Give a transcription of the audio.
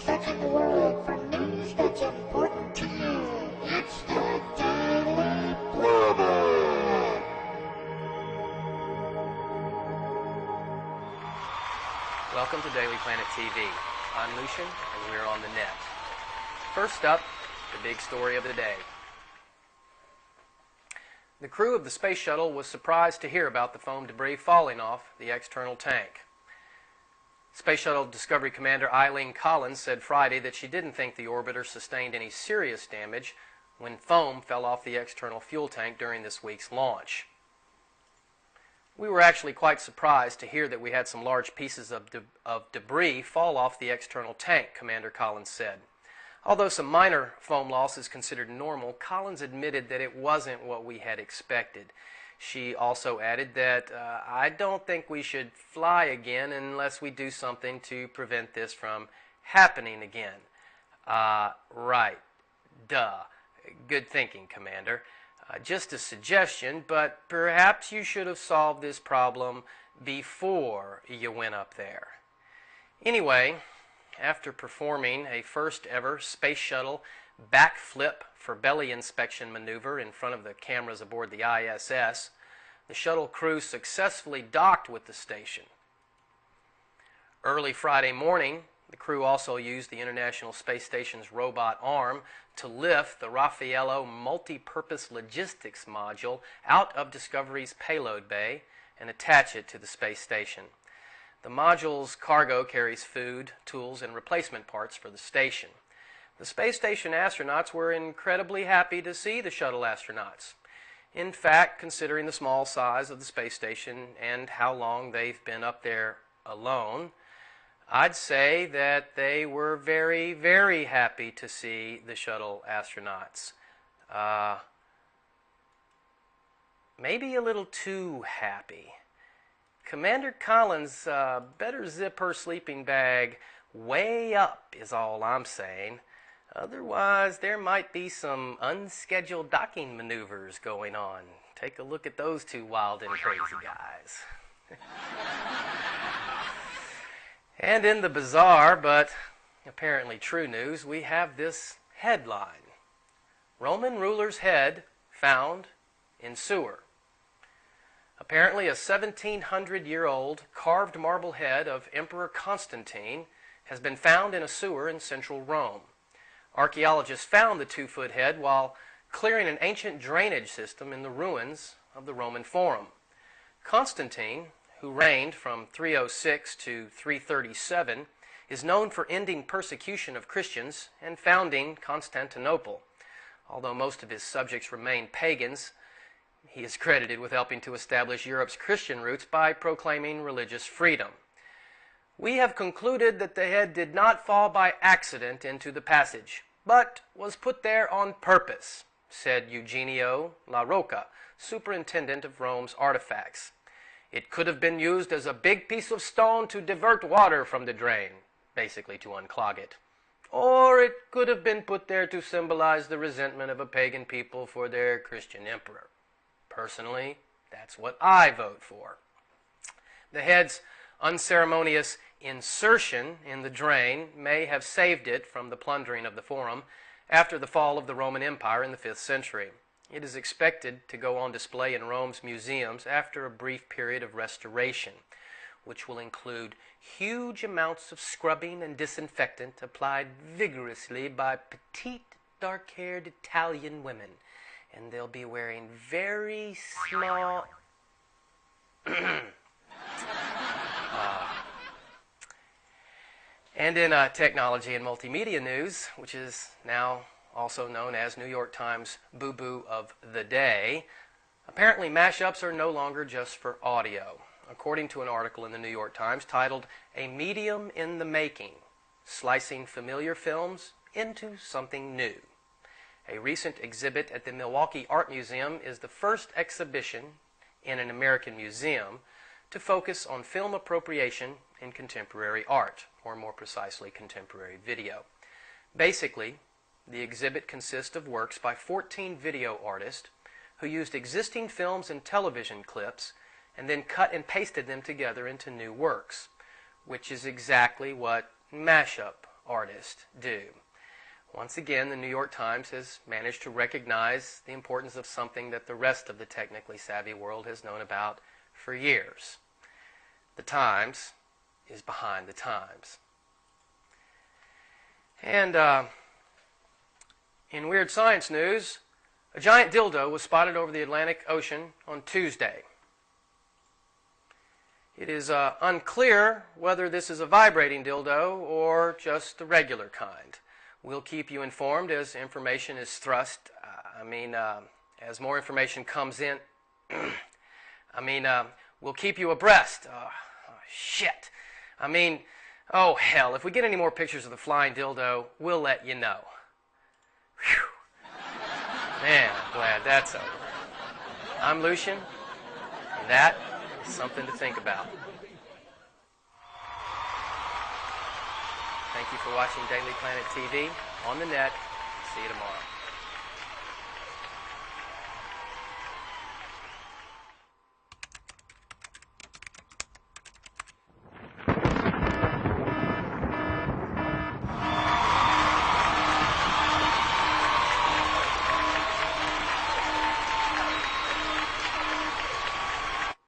searching the world for news that's important to you. It's the Daily Planet. Welcome to Daily Planet TV. I'm Lucian, and we're on the net. First up, the big story of the day. The crew of the Space Shuttle was surprised to hear about the foam debris falling off the external tank. Space Shuttle Discovery Commander Eileen Collins said Friday that she didn't think the orbiter sustained any serious damage when foam fell off the external fuel tank during this week's launch. We were actually quite surprised to hear that we had some large pieces of debris fall off the external tank, Commander Collins said. Although some minor foam loss is considered normal, Collins admitted that it wasn't what we had expected. She also added that, I don't think we should fly again unless we do something to prevent this from happening again. Right. Duh. Good thinking, Commander. Just a suggestion, but perhaps you should have solved this problem before you went up there. Anyway, after performing a first-ever Space Shuttle backflip for belly inspection maneuver in front of the cameras aboard the ISS, the shuttle crew successfully docked with the station. Early Friday morning, the crew also used the International Space Station's robot arm to lift the Raffaello multi-purpose logistics module out of Discovery's payload bay and attach it to the space station. The module's cargo carries food, tools, and replacement parts for the station. The space station astronauts were incredibly happy to see the shuttle astronauts. In fact, considering the small size of the space station and how long they've been up there alone, I'd say that they were very, very happy to see the shuttle astronauts. Maybe a little too happy. Commander Collins better zip her sleeping bag way up is all I'm saying. Otherwise, there might be some unscheduled docking maneuvers going on. Take a look at those two wild and crazy guys. And in the bizarre, but apparently true news, we have this headline. Roman ruler's head found in sewer. Apparently a 1700-year-old carved marble head of Emperor Constantine has been found in a sewer in central Rome. Archaeologists found the 2-foot head while clearing an ancient drainage system in the ruins of the Roman Forum. Constantine, who reigned from 306 to 337, is known for ending persecution of Christians and founding Constantinople. Although most of his subjects remain pagans, he is credited with helping to establish Europe's Christian roots by proclaiming religious freedom. We have concluded that the head did not fall by accident into the passage, but was put there on purpose, said Eugenio La Rocca, superintendent of Rome's artifacts. It could have been used as a big piece of stone to divert water from the drain, basically to unclog it. Or it could have been put there to symbolize the resentment of a pagan people for their Christian emperor. Personally, that's what I vote for. The head's unceremonious insertion in the drain may have saved it from the plundering of the Forum after the fall of the Roman Empire in the 5th century. It is expected to go on display in Rome's museums after a brief period of restoration, which will include huge amounts of scrubbing and disinfectant applied vigorously by petite, dark-haired Italian women. And they'll be wearing very small... And in technology and multimedia news, which is now also known as New York Times Boo-Boo of the Day, apparently mashups are no longer just for audio. According to an article in the New York Times titled, "A Medium in the Making, Slicing Familiar Films into Something New." A recent exhibit at the Milwaukee Art Museum is the first exhibition in an American museum to focus on film appropriation in contemporary art, or more precisely, contemporary video. Basically, the exhibit consists of works by 14 video artists who used existing films and television clips and then cut and pasted them together into new works, which is exactly what mashup artists do. Once again, the New York Times has managed to recognize the importance of something that the rest of the technically savvy world has known about for years. The Times is behind the times. And in weird science news, a giant dildo was spotted over the Atlantic Ocean on Tuesday. It is unclear whether this is a vibrating dildo or just the regular kind. We'll keep you informed as information is thrust. As more information comes in. We'll keep you abreast. Shit. Oh hell, if we get any more pictures of the flying dildo, we'll let you know. Whew. Man, I'm glad that's over. I'm Lucian, and that is something to think about. Thank you for watching Daily Planet TV on the net. See you tomorrow.